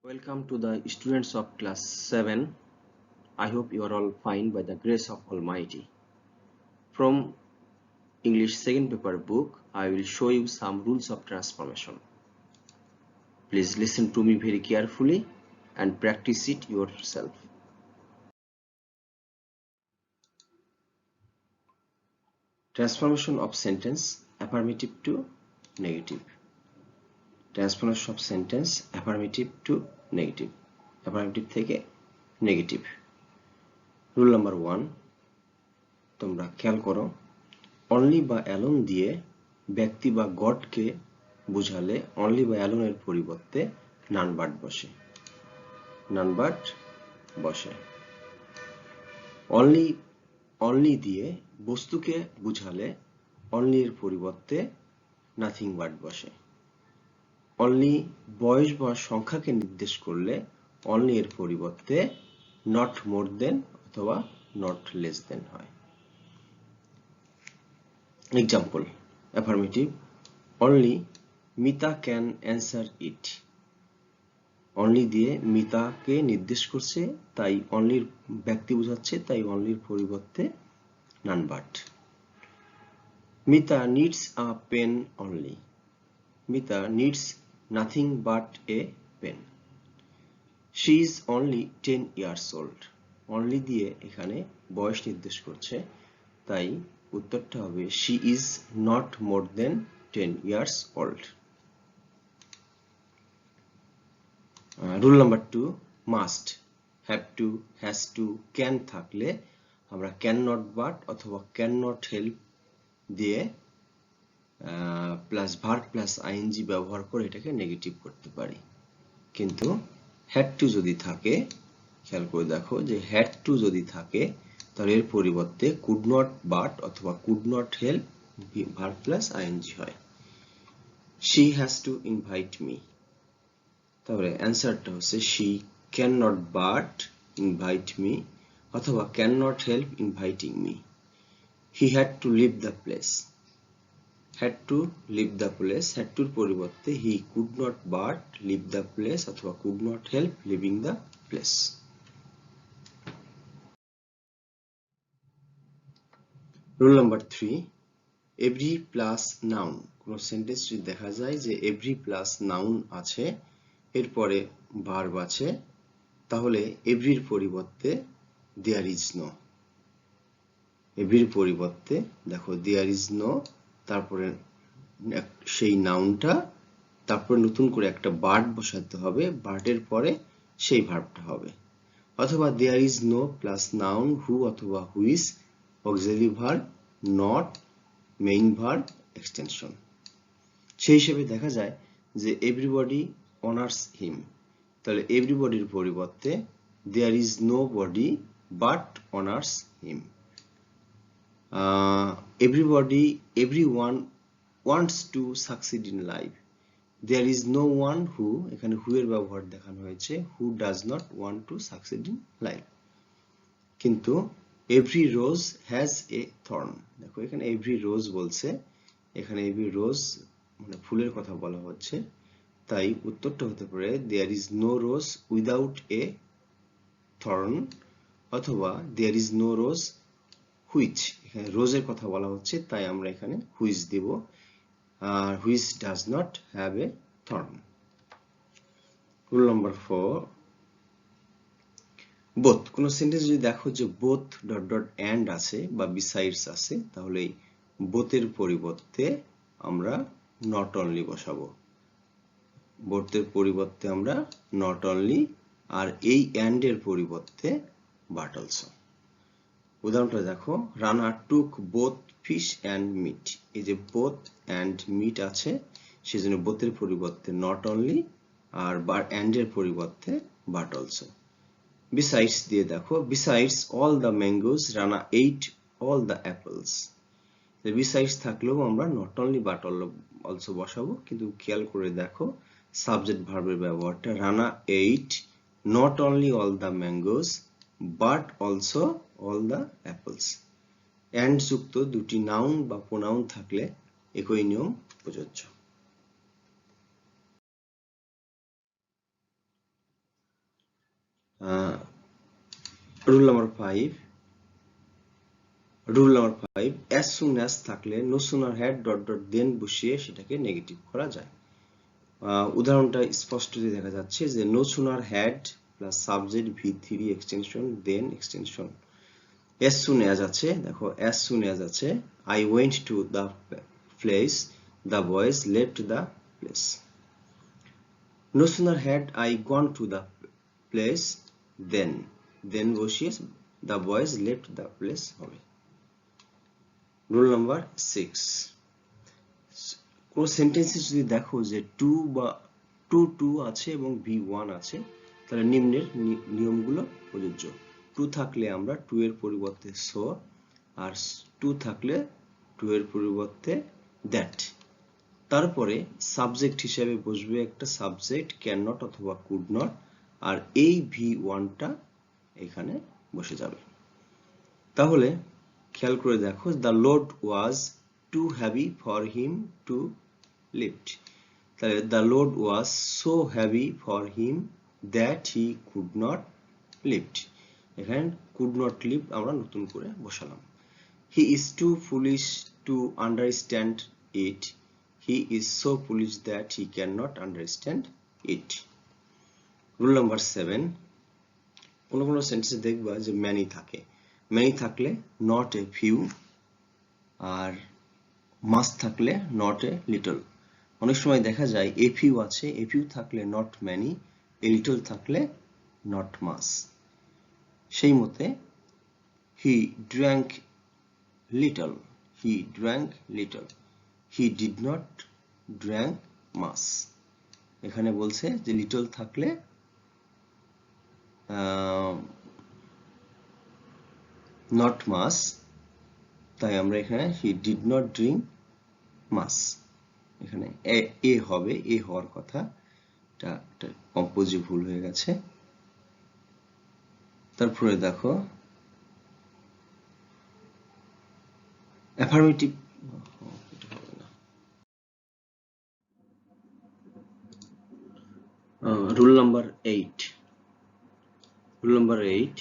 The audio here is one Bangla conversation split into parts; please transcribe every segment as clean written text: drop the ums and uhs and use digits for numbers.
Welcome to the students of class 7. I hope you are all fine by the grace of Almighty. From English second paper book, I will show you some rules of transformation. Please listen to me very carefully and practice it yourself. Transformation of sentence affirmative to negative. Transformation of sentence affirmative to negative. Affirmative থেকে negative. Rule number 1. তোমরা খেয়াল করো, অনলি বা অ্যালোন দিয়ে ব্যক্তি বা গডকে বোঝালে অনলি বা অ্যালোনের পরিবর্তে নান বার্ড বসে। নান বার্ড বসে। অনলি দিয়ে বস্তুকে বোঝালে অনলি এর পরিবর্তে নাথিং বার্ড বসে। অনলি বয়স বা সংখ্যাকে নির্দেশ করলে অনলি এর পরিবর্তে নট মোর দেন অথবা নট লেস দেন হয়। Example, affirmative, only Mita can answer it. Only দিয়ে মিতাকে নির্দেশ করছে, তাই অনলির ব্যক্তি বোঝাচ্ছে, তাই অনলির পরিবর্তে none but. Mita needs a pen only. Mita needs nothing but a pen. She is only 10 years old. Only দিয়ে এখানে বয়স নির্দেশ করছে, তাই উত্তরটা হবে she is not more than 10 years old. Rule number 2, must, have to, has to, can থাকলে আমরা cannot but অথবা cannot help দিয়ে প্লাস ভার্ব প্লাস আইএনজি ব্যবহার করে এটাকে নেগেটিভ করতে পারি। কিন্তু had to যদি থাকে, খেয়াল করে দেখো যে had to যদি থাকে তাহলে এর পরিবর্তে could not but অথবা could not help verb plus ing হয়। She has to invite me, তাহলে অ্যানসারটা হচ্ছে she cannot but invite me অথবা cannot help inviting me. He had to leave the place. Had to leave the place, had to পরিবর্তে he could not but leave the place অথবা could not help leaving the place. Rule number 3, every plus noun. কোন সেন্টেন্স যদি দেখা যায় যে every plus noun আছে, এরপরে ভার্ব আছে, তাহলে every এর পরিবর্তে there is no. every এর পরিবর্তে দেখো there is no, তারপরে সেই নাউনটা, তারপর নতুন করে একটা ভার্ব বসাতে হবে, ভার্বের পরে সেই ভার্বটা হবে। অথবা there is no plus noun who অথবা who is, auxiliary verb, not, main verb, extension. সেই হিসেবে দেখা যায় যে everybody honors him, তাহলে everybody এর পরিবর্তে there is nobody but honors him. Everyone wants to succeed in life. There is no one who, এখানে who এর ব্যবহার দেখানো হয়েছে, who does not want to succeed in life. কিন্তু every rose has a thorn. দেখো এখানে every rose বলছে, এখানে every rose মানে ফুলের কথা বলা হচ্ছে, তাই উত্তরটা হতে পারে there is no rose without a thorn অথবা there is no rose which, এখানে রোজের কথা বলা হচ্ছে, তাই আমরা এখানে which দেব, আর which does not have a thorn. Rule number 4, both. কোন সেন্টেন্স যদি দেখো যে both ডট ডট and আছে বা besides আছে, তাহলে both এর পরিবর্তে আমরা not only বসাবো। both এর পরিবর্তে আমরা not only, আর এই and এর পরিবর্তে but also. উদাহরণটা দেখো, Rana took both fish and meat. এই যে both and meat আছে, সেজন্য both এর পরিবর্তে not only, আর and এর পরিবর্তে but also. Besides দিয়ে দেখো, besides all the mangoes, Rana ate all the apples. besides থাকলেও আমরা not only but also বসাবো, কিন্তু খেয়াল করে দেখো সাবজেক্ট ভার্বের ব্যবহারটা, Rana ate not only all the mangoes but also all the apples. and যুক্ত দুটি নাউন বা প্রোনাউন থাকলে একই নিয়ম প্রযোজ্য। Rule number 5, as soon as থাকলে no sooner had dot dot then বসিয়ে সেটাকে নেগেটিভ করা যায়। উদাহরণটা স্পষ্ট দেখা যাচ্ছে যে no sooner had plus subject V3 extension then extension. as soon as আছে, দেখো as soon as আছে I went to the place, the boys left the place. No sooner had I gone to the place then বসিয়ে the boys left the place হবে। রুল নাম্বার 6, কোন সেন্টেন্সে যদি দেখো যে টু আছে এবং V1 আছে তাহলে নিম্নের নিয়মগুলো প্রযোজ্য। টু থাকলে আমরা টু এর পরিবর্তে সো, আর টু থাকলে টু এর পরিবর্তে দ্যাট। তারপরে সাবজেক্ট হিসেবে বসবে একটা সাবজেক্ট ক্যান নট অথবা কুড নট, আর এই V1টা এখানে বসে যাবে। তাহলে খেয়াল করে দেখো the load was too heavy for him to lift, তাহলে the load was so heavy for him that he could not lift, এখানে could not lift আমরা নতুন করে বসালাম। he is too foolish to understand it, he is so foolish that he cannot understand it. Rule number 7, কোন সেন্টেন্সে দেখবা যে many থাকে, many থাকলে not a few, R must থাকলে not a little। অনেক সময় দেখা যায় a few আছে, a few থাকলে not many, a little থাকলে not much। সেই মতে he drank little, he drank little, he did not drink much। এখানে বলছে যে little থাকলে not much, তাই আমরা এখানে he did not drink much, এখানে এ হবে, এ হওয়ার কথা, এটা একটা কম্পোজিট ভুল হয়ে গেছে। তারপরে দেখো অ্যাফার্মেটিভ, রুল নাম্বার 8,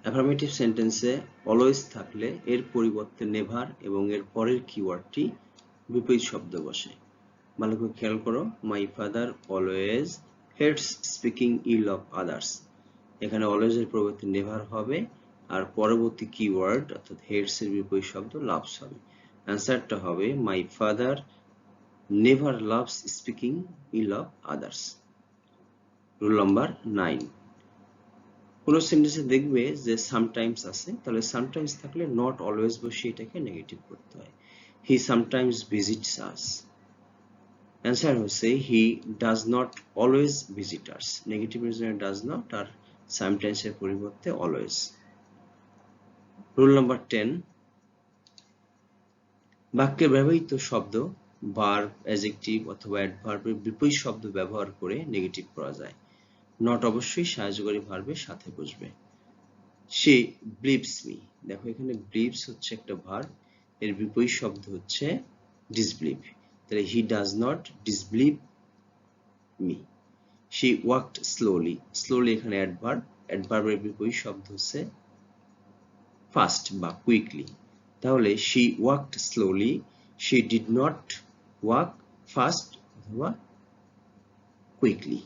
অ্যাফার্মেটিভ সেন্টেন্সে অলওয়েজ থাকলে এর পরিবর্তে নেভার এবং এর পরের কিওয়ার্ডটি বিপরীত শব্দ বসে। ভালো করে খেয়াল করো, my father always hates speaking ill of others, এখানে অলওয়েজ এর পরিবর্তে নেভার হবে, আর পরবর্তী কিওয়ার্ড অর্থাৎ হেটস এর বিপরীত শব্দ লাভস হবে। অ্যান্সারটা হবে my father never loves speaking ill of others. Rule number 9, কোন সেন্টেন্সে দেখবে যে সামটাইমস আছে, তাহলে সামটাইমস থাকলে নট অলওয়েজ বসিয়ে এটাকে নেগেটিভ করতে হয়। হি সামটাইমস ভিজিটস আস, অ্যান্সার হচ্ছে হি does not always visit us, negative এর জন্য ডাজ নট আর সামটাইমস এর পরিবর্তে অলওয়েজ। রুল নাম্বার 10, বাক্যে ব্যবহৃত শব্দ ভার্ব, অ্যাডজেক্টিভ অথবা অ্যাডভার্বের বিপরীত শব্দ ব্যবহার করে নেগেটিভ করা যায়। নট অবশ্যই সাহায্যকারী ভার্বের সাথে বসবে। সে বিলিভস মি, দেখো এখানে বিলিভস হচ্ছে একটা ভার্ব, এর বিপরীত শব্দ হচ্ছে ডিসবিলিভ, তাহলে he does not disbelieve me. She walked slowly, slowly এখানে অ্যাডভার্ব, অ্যাডভার্বের বিপরীত শব্দ হচ্ছে ফাস্ট বা কুইকলি, তাহলে she walked slowly, she did not walk fast অথবা quickly.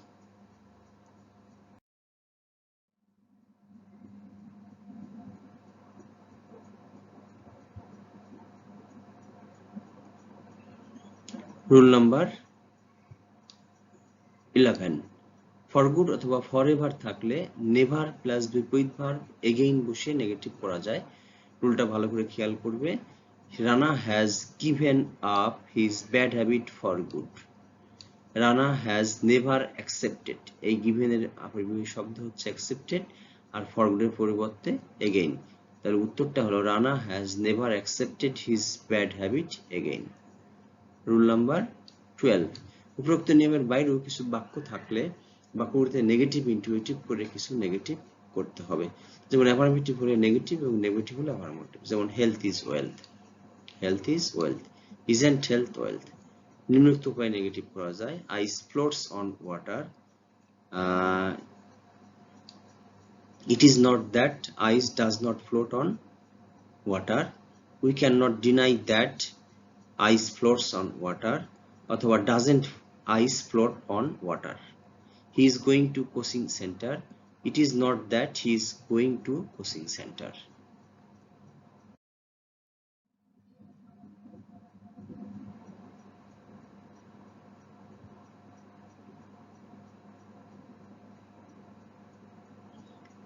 Rule number 11, for good অথবা ফর এভার থাকলে নেভার প্লাস বিপরীত ভার্ব এগেইন বসে নেগেটিভ করা যায়। রুলটা ভালো করে খেয়াল করবে। Rana has given up his bad habit for good, Rana has never accepted, এই গিভেনের বিপরীত শব্দ হচ্ছে অ্যাকসেপ্টেড, আর ফর গুডের পরিবর্তে এগেইন, তাহলে উত্তরটা হলো Rana has never accepted his bad habit again. Rule number 12, উপরোক্ত নিয়মের বাইরেও কিছু বাক্য থাকলে বাক্যগুলোতে নেগেটিভ ইন্টিউটিভ করে কিছু নেগেটিভ করতে হবে। যেমন অ্যাফার্মেটিভ হলে নেগেটিভ এবং নেগেটিভ হলে অ্যাফার্মেটিভ। যেমন health is wealth, health is wealth, isn't health wealth. নিম্নোক্ত উপায়ে নেগেটিভ করা যায়। Ice floats on water, It is not that ice does not float on water. We cannot deny that ice floats on water. অথবা doesn't ice float on water. He is going to coaching center. It is not that he is going to coaching center.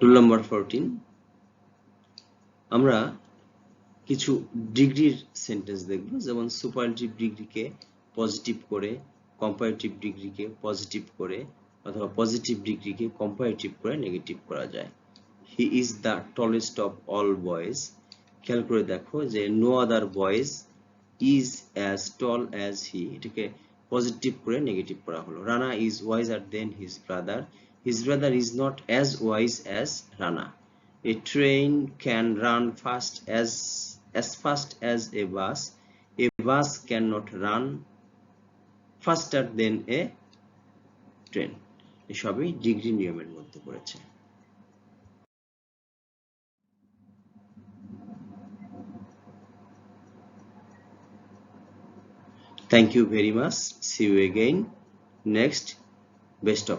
Rule number 14. আমরা কিছু ডিগ্রির সেন্টেন্স দেখব, যেমন সুপারলেটিভ ডিগ্রিকে পজিটিভ করে, কম্পারেটিভ ডিগ্রিকে পজিটিভ করে, অথবা পজিটিভ ডিগ্রিকে কম্পারেটিভ করে নেগেটিভ করা যায়। He is the tallest of all boys. খেয়াল করে দেখো যে no other boys is as tall as he, এটাকে পজিটিভ করে নেগেটিভ করা হলো। Rana is wiser than his brother. His brother is not as wise as Rana. A train can run as fast as a bus. A bus cannot run faster than a train. এসবই ডিগ্রি নিয়মের মধ্যে পড়েছে। Thank you very much. See you again next. Best of